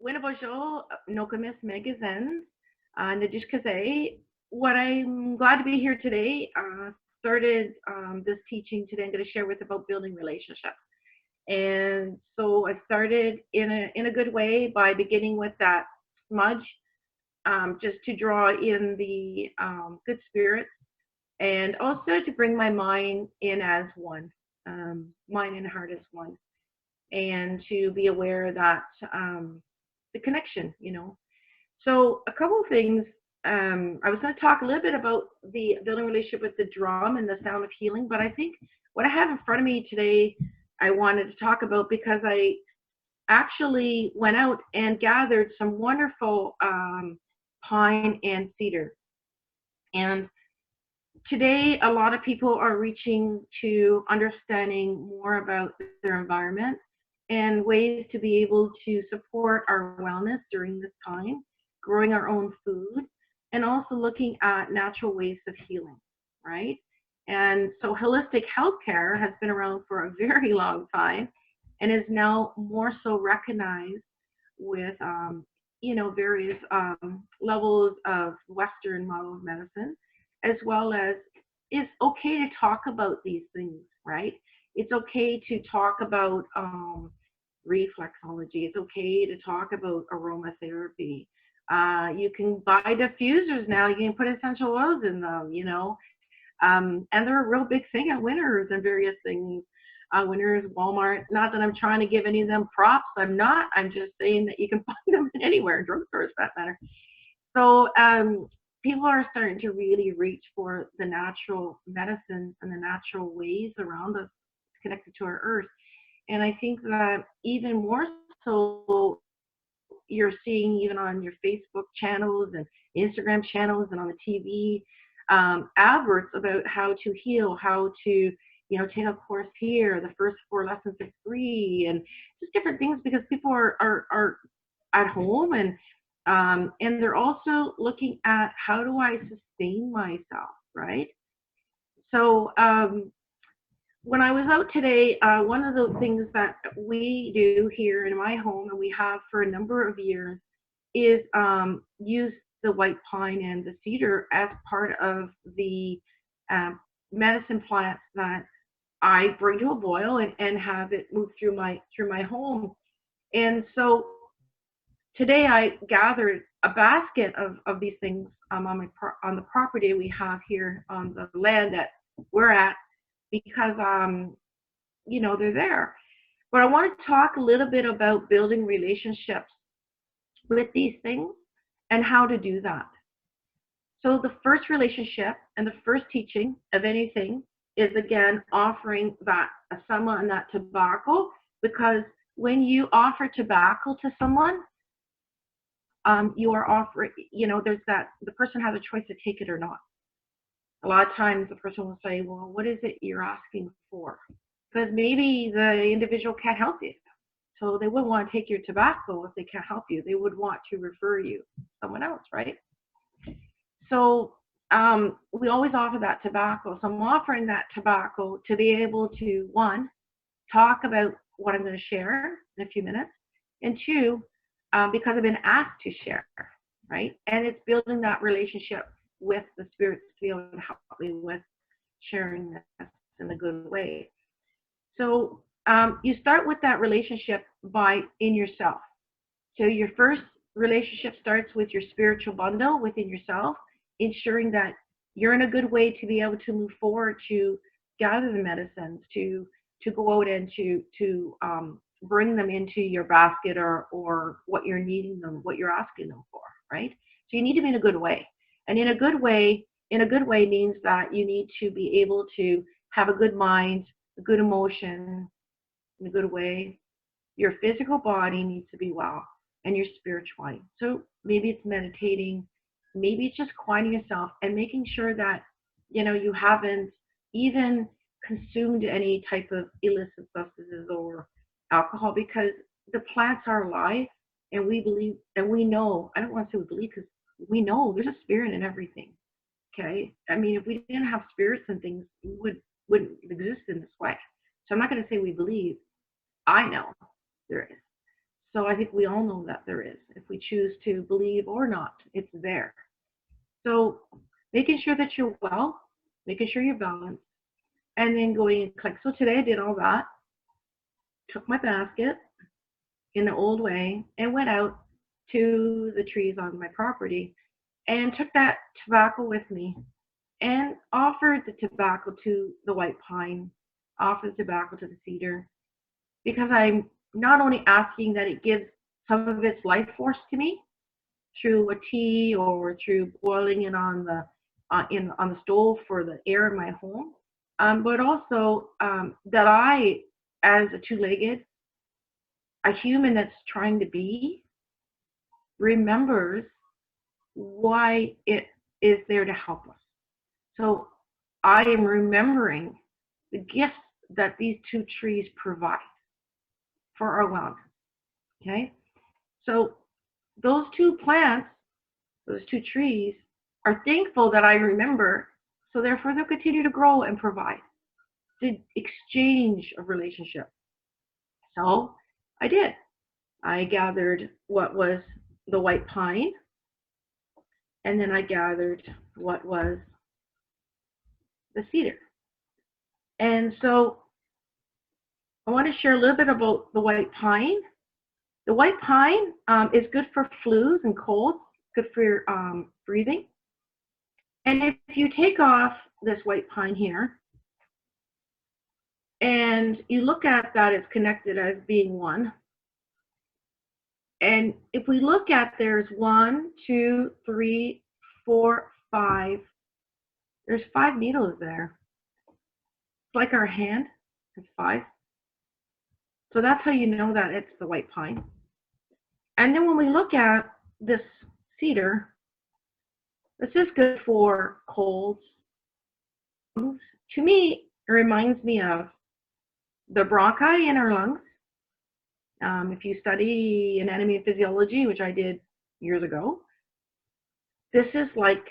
Winnabojo Nokomis Migizinz, Nadishkaze. What I'm glad to be here today. Started this teaching today. I'm going to share with about building relationships. And so I started in a good way by beginning with that smudge, just to draw in the good spirits, and also to bring my mind in as one, mind and heart as one, and to be aware that the connection. So a couple of things. I was going to talk a little bit about the building relationship with the drum and the sound of healing, but I think what I have in front of me today, I wanted to talk about because I actually went out and gathered some wonderful pine and cedar. And today, a lot of people are reaching to understanding more about their environment and ways to be able to support our wellness during this time, growing our own food, and also looking at natural ways of healing, right? And so holistic healthcare has been around for a very long time and is now more so recognized with, various levels of Western model of medicine, as well as it's okay to talk about these things, right? It's okay to talk about reflexology. It's okay to talk about aromatherapy. You can buy diffusers now. You can put essential oils in them. And they're a real big thing at Winners and various things. Winners, Walmart. Not that I'm trying to give any of them props. I'm not. I'm just saying that you can find them anywhere, drugstores for that matter. So people are starting to really reach for the natural medicines and the natural ways around us connected to our earth. And I think that even more so, you're seeing even on your Facebook channels and Instagram channels and on the TV adverts about how to heal, how to take a course here. The first 4 lessons are free, and just different things because people are at home and they're also looking at how do I sustain myself, right? So when I was out today, one of the things that we do here in my home, and we have for a number of years, is use the white pine and the cedar as part of the medicine plants that I bring to a boil and have it move through my home. And so today I gathered a basket of these things on the property we have here on the land that we're at because they're there. But I want to talk a little bit about building relationships with these things and how to do that. So the first relationship and the first teaching of anything is again offering that asama and that tobacco, because when you offer tobacco to someone, you are offering, there's that the person has a choice to take it or not. A lot of times the person will say, well, what is it you're asking for? Because maybe the individual can't help you. So they wouldn't want to take your tobacco if they can't help you. They would want to refer you to someone else, right? So we always offer that tobacco. So I'm offering that tobacco to be able to, one, talk about what I'm going to share in a few minutes, and two, because I've been asked to share, right? And it's building that relationship with the spirits to be able to help me with sharing this in a good way. So you start with that relationship in yourself. So your first relationship starts with your spiritual bundle within yourself, ensuring that you're in a good way to be able to move forward to gather the medicines, to go out and to bring them into your basket or what you're needing them, what you're asking them for, right? So you need to be in a good way. And in a good way means that you need to be able to have a good mind, a good emotion, in a good way. Your physical body needs to be well, and your spirituality. So maybe it's meditating, maybe it's just quieting yourself and making sure that you haven't even consumed any type of illicit substances or alcohol, because the plants are alive, and we believe and we know. I don't want to say we believe, because we know there's a spirit in everything. Okay, I mean, if we didn't have spirits and things, we wouldn't exist in this way. So I'm not going to say we believe. I know there is. So I think we all know that there is. If we choose to believe or not, it's there. So making sure that you're well, making sure you're balanced, and then going and collect. So today I did all that, took my basket in the old way, and went out to the trees on my property and took that tobacco with me and offered the tobacco to the white pine, offered the tobacco to the cedar, because I'm not only asking that it gives some of its life force to me through a tea or through boiling it on the on the stove for the air in my home, but also that I, as a two-legged, a human that's trying to be, remembers why it is there to help us. So I am remembering the gifts that these two trees provide for our wellness. Okay, so those two plants, those two trees, are thankful that I remember, so therefore they'll continue to grow and provide. The exchange of relationship. So I did. I gathered what was the white pine, and then I gathered what was the cedar. And so I want to share a little bit about the white pine. The white pine is good for flus and colds, good for your breathing. And if you take off this white pine here, and you look at that, it's connected as being one. And if we look at, there's 1, 2, 3, 4, 5. There's 5 needles there. It's like our hand. It's 5. So that's how you know that it's the white pine. And then when we look at this cedar, this is good for colds. To me, it reminds me of the bronchi in our lungs. If you study anatomy and physiology, which I did years ago, this is like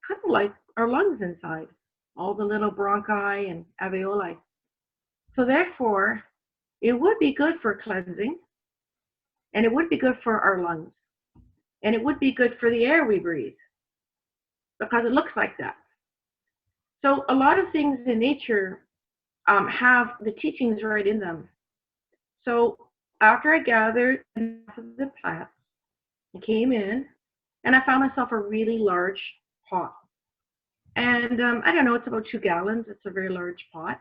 kind of like our lungs inside, all the little bronchi and alveoli. So therefore, it would be good for cleansing, and it would be good for our lungs, and it would be good for the air we breathe, because it looks like that. So a lot of things in nature have the teachings right in them. So after I gathered the plants, I came in and I found myself a really large pot. And I don't know, it's about 2 gallons. It's a very large pot.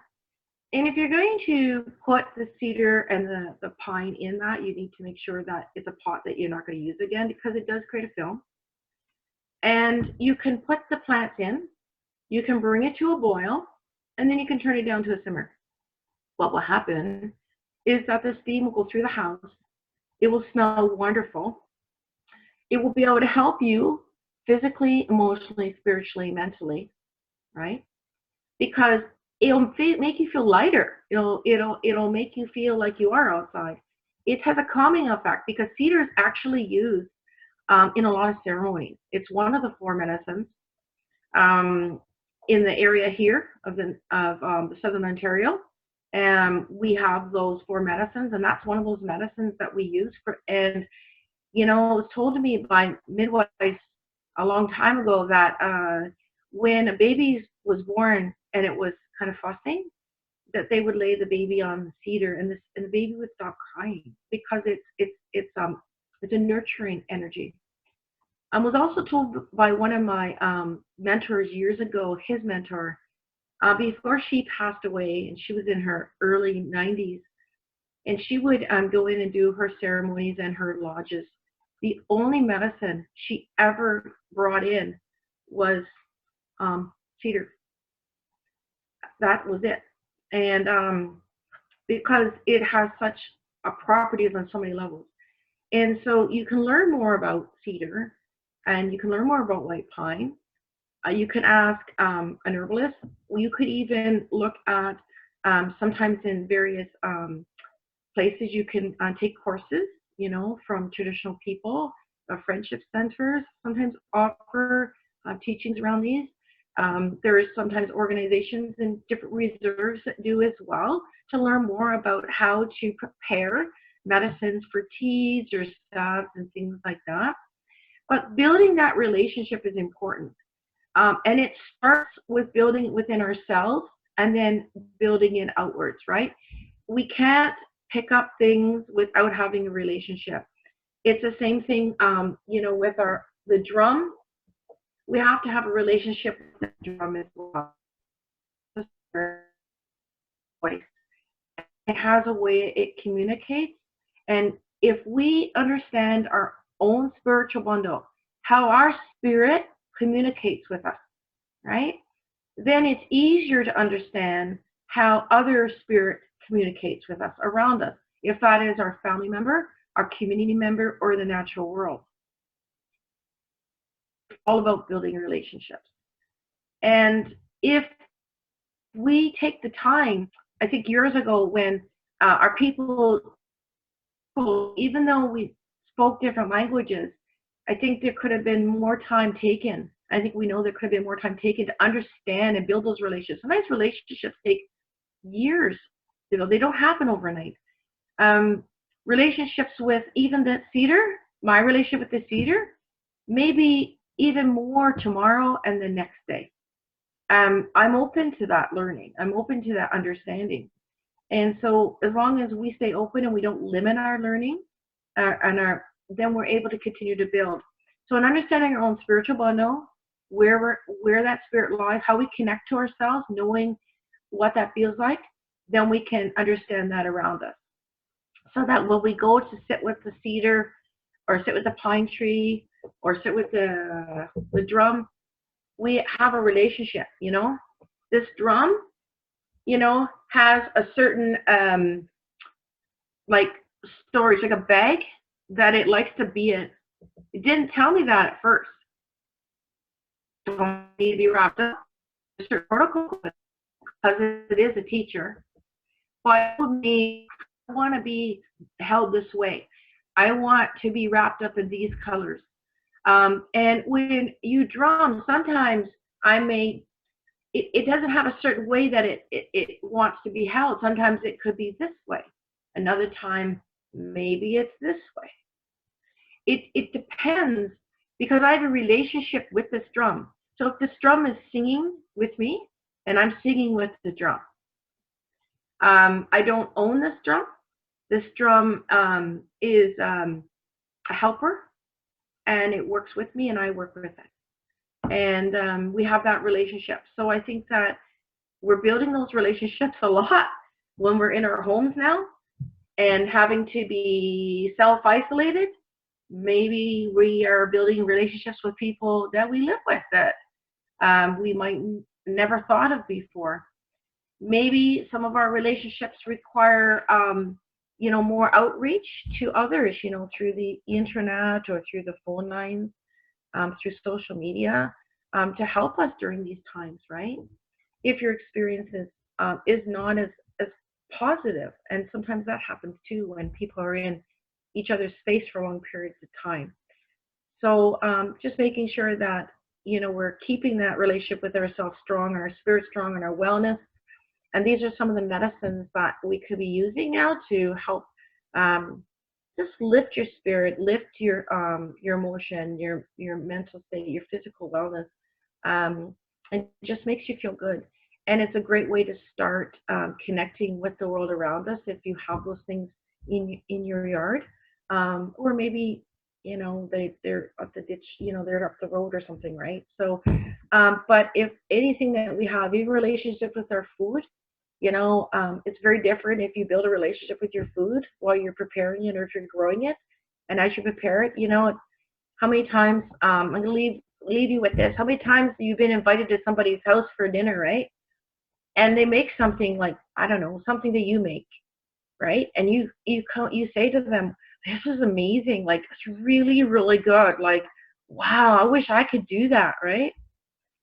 And if you're going to put the cedar and the pine in that, you need to make sure that it's a pot that you're not going to use again, because it does create a film. And you can put the plants in, you can bring it to a boil, and then you can turn it down to a simmer. What will happen is that the steam will go through the house. It will smell wonderful. It will be able to help you physically, emotionally, spiritually, mentally, right? Because it'll make you feel lighter. It'll make you feel like you are outside. It has a calming effect, because cedar is actually used in a lot of ceremonies. It's one of the 4 medicines in the area here of the Southern Ontario. We have those 4 medicines, and that's one of those medicines that we use for. And you know, it was told to me by midwives a long time ago that when a baby was born and it was kind of fussing, that they would lay the baby on the cedar, and the baby would stop crying, because it's a nurturing energy. I was also told by one of my mentors years ago, his mentor, before she passed away, and she was in her early 90s, and she would go in and do her ceremonies and her lodges. The only medicine she ever brought in was cedar. That was it. And because it has such a properties on so many levels. And so you can learn more about cedar, and you can learn more about white pine. You can ask an herbalist. You could even look at sometimes in various places you can take courses, you know, from traditional people. Friendship centers sometimes offer teachings around these. There is sometimes organizations and different reserves that do as well, to learn more about how to prepare medicines for teas or salves and things like that. But building that relationship is important. And it starts with building it within ourselves and then building it outwards, right? We can't pick up things without having a relationship. It's the same thing, with the drum. We have to have a relationship with the drum as well. It has a way it communicates. And if we understand our own spiritual bundle, how our spirit communicates with us, right? Then it's easier to understand how other spirit communicates with us around us, if that is our family member, our community member, or the natural world. It's all about building relationships. And if we take the time, I think years ago when our people, even though we spoke different languages, I think there could have been more time taken. I think we know there could have been more time taken to understand and build those relationships. Sometimes relationships take years. They don't happen overnight. Relationships with even the cedar, my relationship with the cedar, maybe even more tomorrow and the next day. I'm open to that learning. I'm open to that understanding. And so as long as we stay open and we don't limit our learning, then we're able to continue to build. So in understanding our own spiritual bundle, where that spirit lies, how we connect to ourselves, knowing what that feels like, then we can understand that around us. So that when we go to sit with the cedar or sit with the pine tree or sit with the drum, we have a relationship, This drum, has a certain like storage, like a bag that it likes to be in. It didn't tell me that at first. It need to be wrapped up in a certain protocol because it is a teacher. But I want to be held this way. I want to be wrapped up in these colors. And when you drum, sometimes it doesn't have a certain way that it wants to be held. Sometimes it could be this way. Another time, maybe it's this way. It depends, because I have a relationship with this drum. So if this drum is singing with me and I'm singing with the drum, I don't own this drum. This drum is a helper, and it works with me and I work with it. And we have that relationship. So I think that we're building those relationships a lot when we're in our homes now and having to be self-isolated. Maybe we are building relationships with people that we live with that we might never thought of before. Maybe some of our relationships require, more outreach to others, through the internet or through the phone lines, through social media, to help us during these times, right? If your experience is not as positive, and sometimes that happens too when people are in each other's space for long periods of time. So just making sure that, we're keeping that relationship with ourselves strong, our spirit strong, and our wellness. And these are some of the medicines that we could be using now to help just lift your spirit, lift your emotion, your mental state, your physical wellness, and just makes you feel good. And it's a great way to start connecting with the world around us if you have those things in your yard, or maybe they're up the ditch, they're up the road or something, right? So, but if anything that we have, even relationship with our food, it's very different if you build a relationship with your food while you're preparing it or if you're growing it. And as you prepare it, how many times, I'm going to leave you with this. How many times you've been invited to somebody's house for dinner, right? And they make something like, I don't know, something that you make, right? And you say to them, this is amazing. Like, it's really, really good. Like, wow, I wish I could do that, right?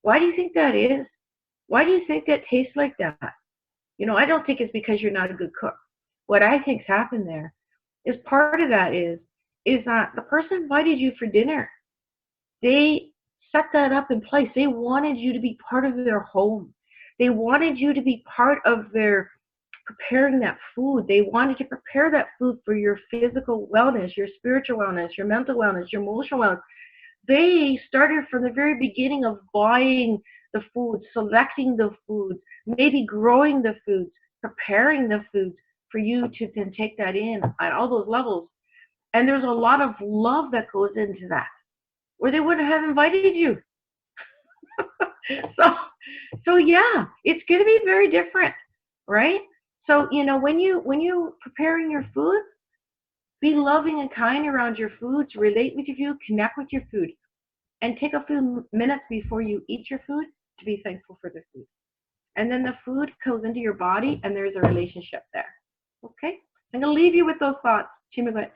Why do you think that is? Why do you think that tastes like that? I don't think it's because you're not a good cook. What I think's happened there is part of that is that the person invited you for dinner. They set that up in place. They wanted you to be part of their home. They wanted you to be part of their preparing that food. They wanted to prepare that food for your physical wellness, your spiritual wellness, your mental wellness, your emotional wellness. They started from the very beginning of buying the food, selecting the foods, maybe growing the foods, preparing the foods for you to then take that in at all those levels. And there's a lot of love that goes into that, or they wouldn't have invited you. so, so yeah, it's going to be very different, right? So when you preparing your food, be loving and kind around your foods, relate with your food, connect with your food, and take a few minutes before you eat your food to be thankful for the food. And then the food goes into your body, and there's a relationship there. Okay? I'm going to leave you with those thoughts. Chimigwech.